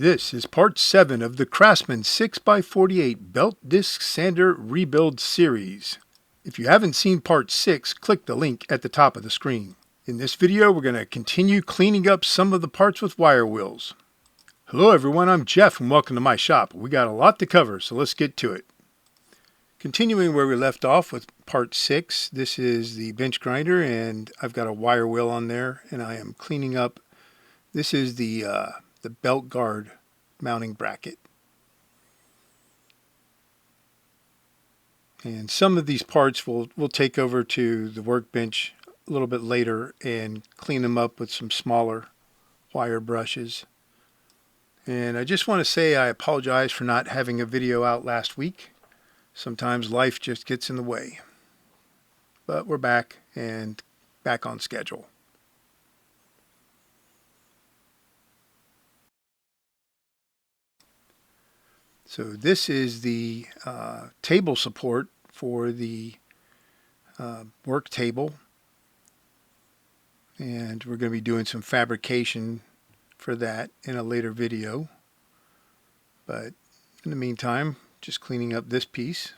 This is part 7 of the Craftsman 6x48 Belt Disc Sander Rebuild Series. If you haven't seen part 6, click the link at the top of the screen. In this video, we're going to continue cleaning up some of the parts with wire wheels. Hello everyone, I'm Jeff and welcome to my shop. We got a lot to cover, so let's get to it. Continuing where we left off with part 6, this is the bench grinder and I've got a wire wheel on there and I am cleaning up. This is the belt guard mounting bracket. And some of these parts we'll take over to the workbench a little bit later and clean them up with some smaller wire brushes. And I just want to say I apologize for not having a video out last week. Sometimes life just gets in the way. But we're back and back on schedule. So this is the table support for the work table, and we're going to be doing some fabrication for that in a later video. But in the meantime, just cleaning up this piece.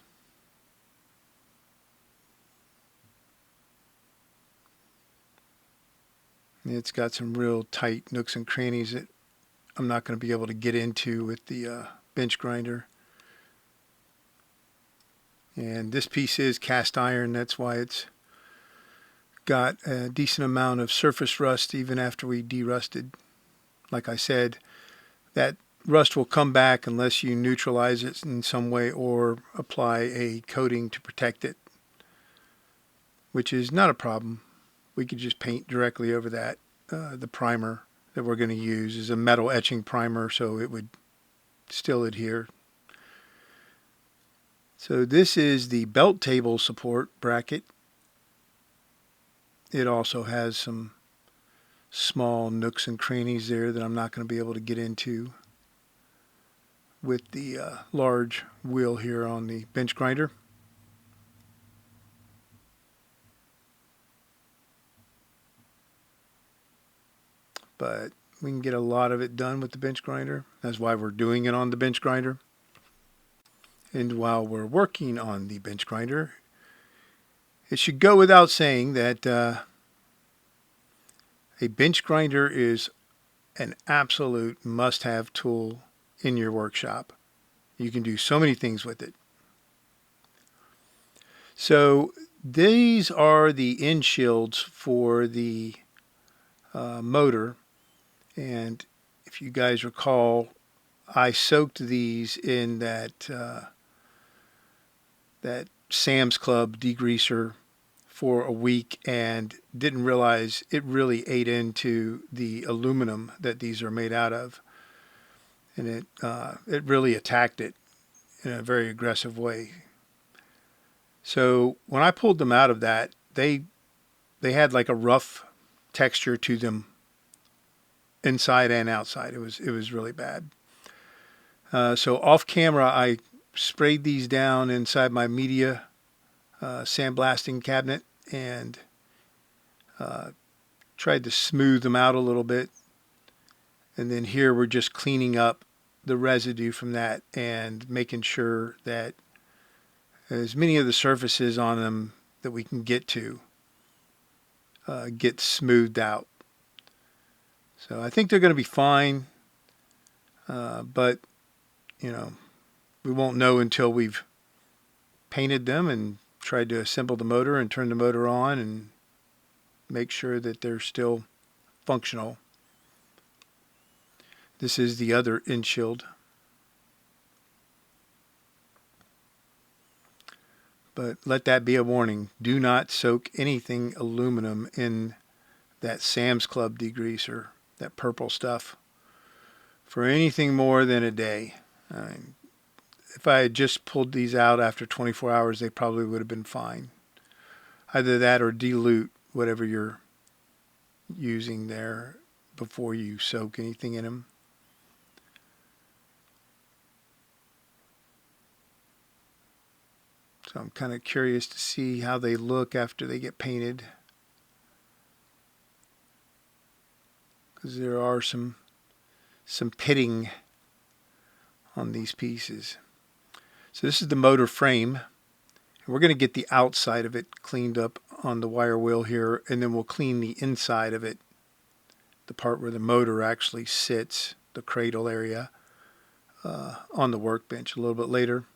It's got some real tight nooks and crannies that I'm not going to be able to get into with the bench grinder. And this piece is cast iron, that's why it's got a decent amount of surface rust even after we derusted. Like I said, that rust will come back unless you neutralize it in some way or apply a coating to protect it, which is not a problem. We could just paint directly over that. The primer that we're going to use is a metal etching primer, so it would still adhere. So this is the belt table support bracket. It also has some small nooks and crannies there that I'm not going to be able to get into with the large wheel here on the bench grinder. But we can get a lot of it done with the bench grinder. That's why we're doing it on the bench grinder. And while we're working on the bench grinder, it should go without saying that a bench grinder is an absolute must-have tool in your workshop. You can do so many things with it. So these are the end shields for the motor. And if you guys recall, I soaked these in that Sam's Club degreaser for a week and didn't realize it really ate into the aluminum that these are made out of, and it really attacked it in a very aggressive way. So when I pulled them out of that, they had like a rough texture to them, inside and outside. It was really bad. So off camera, I sprayed these down inside my media sandblasting cabinet and tried to smooth them out a little bit. And then here we're just cleaning up the residue from that and making sure that as many of the surfaces on them that we can get to get smoothed out. So I think they're going to be fine, but you know, we won't know until we've painted them and tried to assemble the motor and turn the motor on and make sure that they're still functional. This is the other end shield. But let that be a warning. Do not soak anything aluminum in that Sam's Club degreaser, that purple stuff, for anything more than a day. If I had just pulled these out after 24 hours, they probably would have been fine. Either that or dilute whatever you're using there before you soak anything in them. So I'm kind of curious to see how they look after they get painted, because there are some pitting on these pieces. So this is the motor frame. We're going to get the outside of it cleaned up on the wire wheel here, and then we'll clean the inside of it, the part where the motor actually sits, the cradle area, on the workbench a little bit later.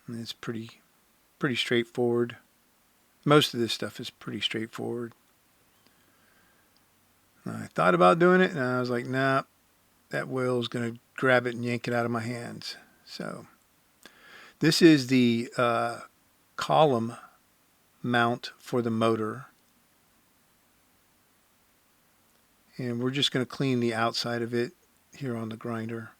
And it's pretty straightforward. Most of this stuff is pretty straightforward. I thought about doing it, and I was like, nah, that wheel is going to grab it and yank it out of my hands. So this is the column mount for the motor. And we're just going to clean the outside of it here on the grinder.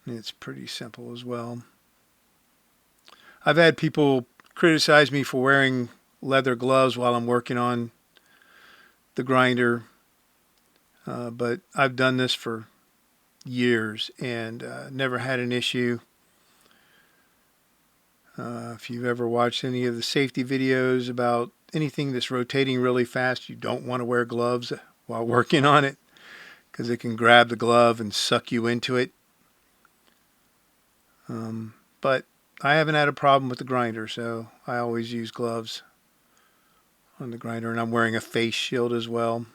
And it's pretty simple as well. I've had people criticize me for wearing leather gloves while I'm working on the grinder, but I've done this for years and never had an issue. If you've ever watched any of the safety videos about anything that's rotating really fast, you don't want to wear gloves while working on it because it can grab the glove and suck you into it. But I haven't had a problem with the grinder, so I always use gloves on the grinder, and I'm wearing a face shield as well.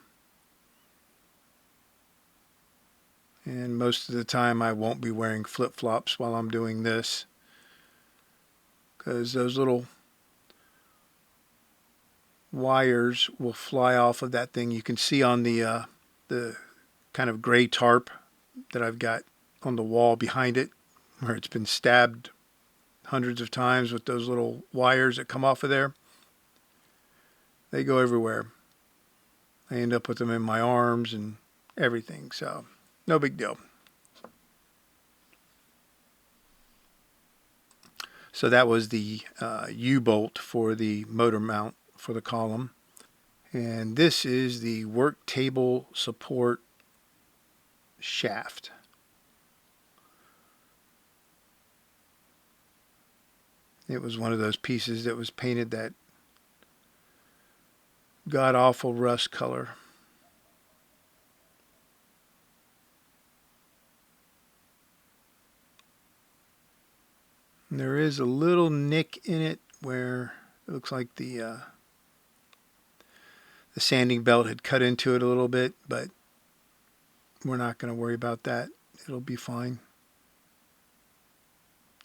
And most of the time I won't be wearing flip-flops while I'm doing this, because those little wires will fly off of that thing. You can see on the kind of gray tarp that I've got on the wall behind it, where it's been stabbed hundreds of times with those little wires that come off of there. They go everywhere. I end up with them in my arms and everything, so no big deal. So that was the U-bolt for the motor mount for the column. And this is the work table support shaft. It was one of those pieces that was painted that god-awful rust color. And there is a little nick in it where it looks like the sanding belt had cut into it a little bit, but we're not going to worry about that. It'll be fine.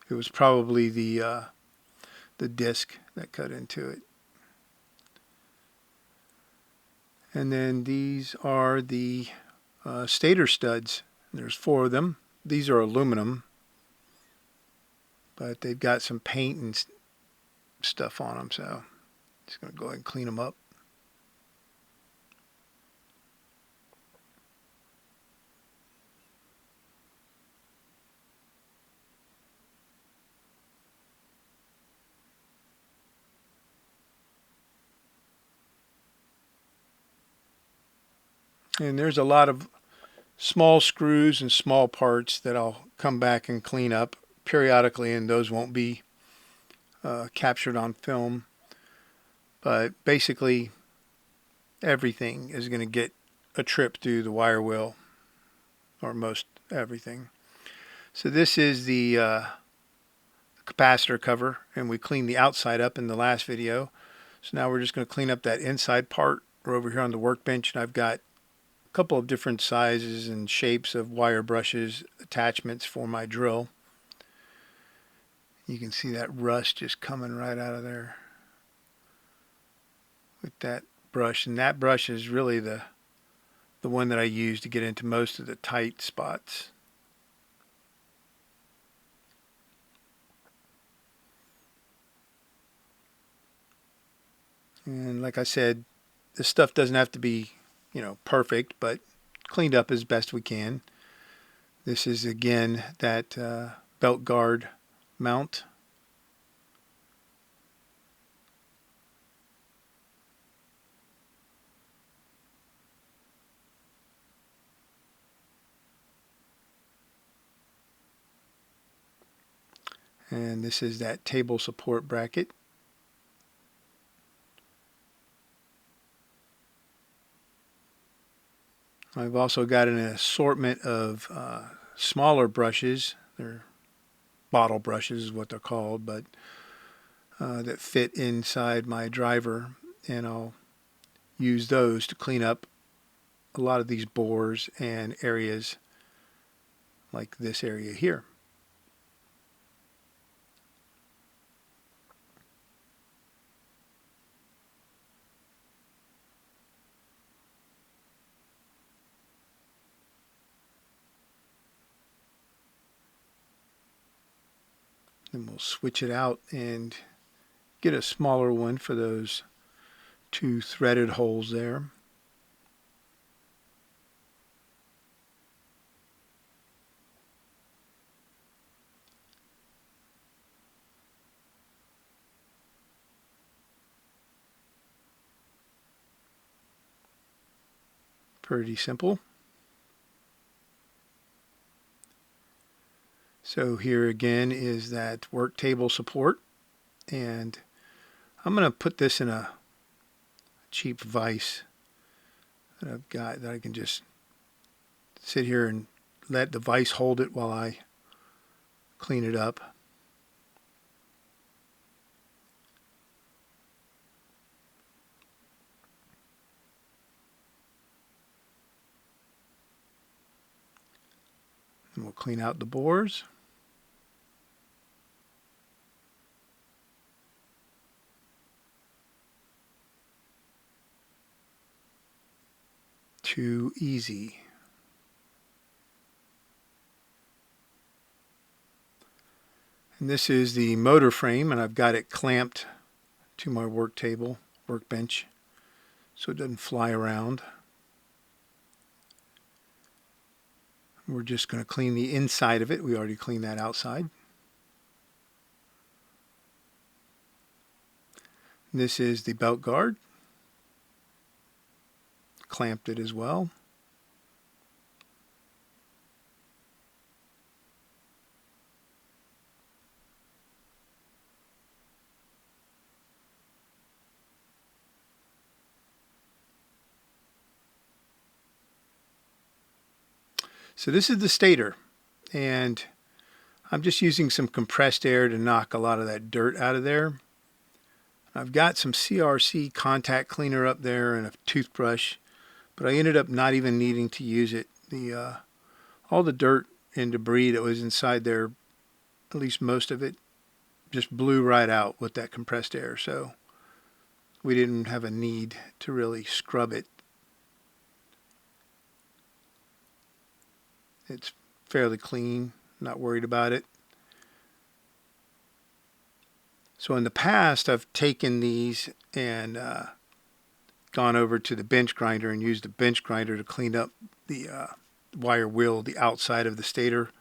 It was probably the disc that cut into it. And then these are the stator studs. There's 4 of them. These are aluminum, but they've got some paint and stuff on them, so I'm just going to go ahead and clean them up. And there's a lot of small screws and small parts that I'll come back and clean up periodically, and those won't be captured on film. But basically, everything is going to get a trip through the wire wheel, or most everything. So this is the capacitor cover, and we cleaned the outside up in the last video. So now we're just going to clean up that inside part. We're over here on the workbench, and I've got couple of different sizes and shapes of wire brushes attachments for my drill. You can see that rust just coming right out of there with that brush, and that brush is really the one that I use to get into most of the tight spots. And like I said, this stuff doesn't have to be, perfect, but cleaned up as best we can. This is again that belt guard mount. And this is that table support bracket. I've also got an assortment of smaller brushes. They're bottle brushes is what they're called, but that fit inside my driver, and I'll use those to clean up a lot of these bores and areas like this area here. Then we'll switch it out and get a smaller one for those two threaded holes there. Pretty simple. So here again is that work table support, and I'm going to put this in a cheap vise that I've got that I can just sit here and let the vise hold it while I clean it up. And we'll clean out the bores. Too easy. And this is the motor frame, and I've got it clamped to my workbench, so it doesn't fly around. We're just going to clean the inside of it. We already cleaned that outside. This is the belt guard. Clamped it as well. So this is the stator, and I'm just using some compressed air to knock a lot of that dirt out of there. I've got some CRC contact cleaner up there and a toothbrush, but I ended up not even needing to use it. All the dirt and debris that was inside there, at least most of it, just blew right out with that compressed air, so we didn't have a need to really scrub it. It's fairly clean, not worried about it. So in the past, I've taken these and gone over to the bench grinder and used the bench grinder to clean up the wire wheel, the outside of the stator.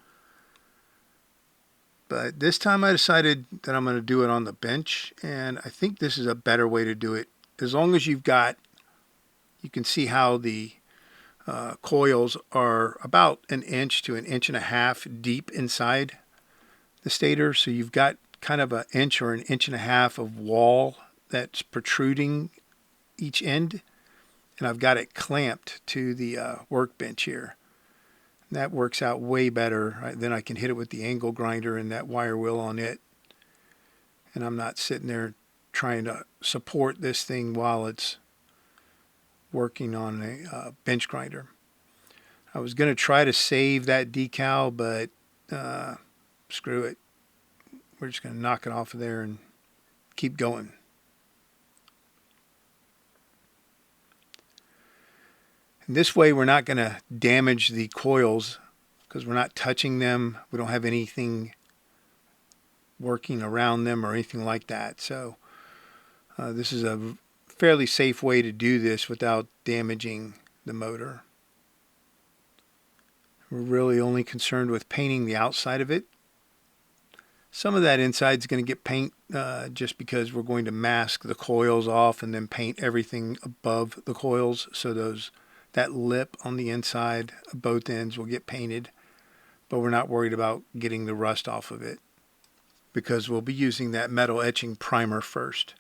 But this time I decided that I'm going to do it on the bench, and I think this is a better way to do it. As long as you can see how the coils are about 1 inch to 1.5 inches deep inside the stator, so you've got kind of 1 inch or 1.5 inches of wall that's protruding each end, and I've got it clamped to the workbench here. And that works out way better. Then I can hit it with the angle grinder and that wire wheel on it, and I'm not sitting there trying to support this thing while it's working on a bench grinder. I was going to try to save that decal, but screw it. We're just going to knock it off of there and keep going. And this way we're not going to damage the coils because we're not touching them. We don't have anything working around them or anything like that. So this is a fairly safe way to do this without damaging the motor. We're really only concerned with painting the outside of it. Some of that inside is going to get paint just because we're going to mask the coils off and then paint everything above the coils. So that lip on the inside of both ends will get painted, but we're not worried about getting the rust off of it because we'll be using that metal etching primer first.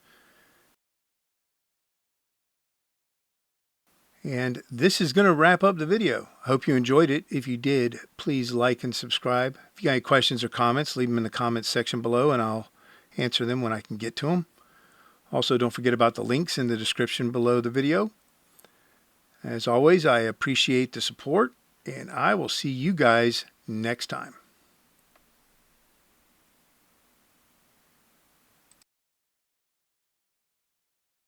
And this is going to wrap up the video. I hope you enjoyed it. If you did, please like and subscribe. If you got any questions or comments, leave them in the comments section below and I'll answer them when I can get to them. Also, don't forget about the links in the description below the video. As always, I appreciate the support and I will see you guys next time.